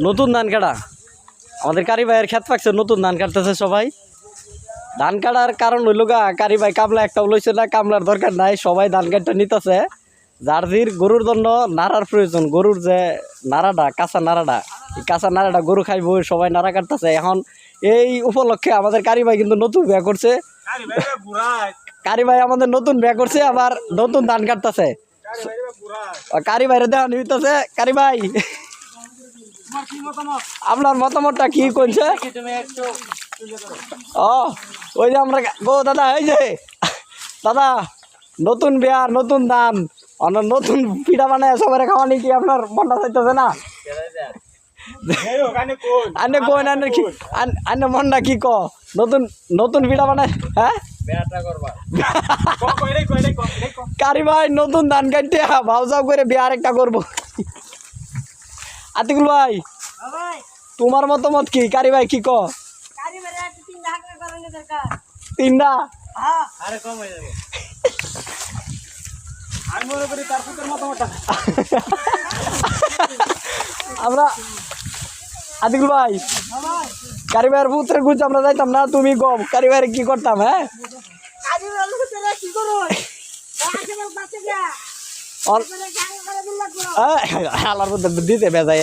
নতুন ধান কাটা আমাদের কারি ভাইয়ের ক্ষেত পাকছে, নতুন ধান কাটতেছে সবাই। ধান কাটার কারণ হইল গা, কারি ভাই কামলা একটা লইছে না, কামলার দরকার নাই, সবাই ধান কাটটা নিতেছে। জার্সির গরুর জন্য নাড়ার প্রয়োজন, গরুর যে নাড়াটা, কাঁচা নাড়াটা, এই কাঁচা নাড়াটা গরু খাইব, সবাই নাড়া কাটতেছে। এখন এই উপলক্ষে আমাদের কারি ভাই কিন্তু নতুন বিয়া করছে, কারি ভাই আমাদের নতুন বিয়া করছে, আবার নতুন ধান কাটতেছে। কারি ভাইরে দেখা নিতেছে। কারি ভাই আপনার মতামতটা কি করছে? ও ওই যে আমরা গো দাদা, এই যে দাদা নতুন বিয়ার নতুন ধান নতুন পিঠা বানায় সবাই খাওয়ানি কি আপনার মনটা চাইতেছে না? আনে মনটা কি ক নতুন নতুন পিঠা বানায়? হ্যাঁ কারি ভাই নতুন ধান কাটতে ভাউজাও করে বিয়ে আরেকটা করবো। আতিকুল ভাই তোমার মতামত কি? কারি ভাই কি ক? তিনটা আমরা আতিকুল ভাই কারি ভাইয়ের পুত্রের গুছ আমরা যাইতাম না, তুমি কম কারি ভাইয়ের কি করতাম? হ্যাঁ আলার দিতে বেজায়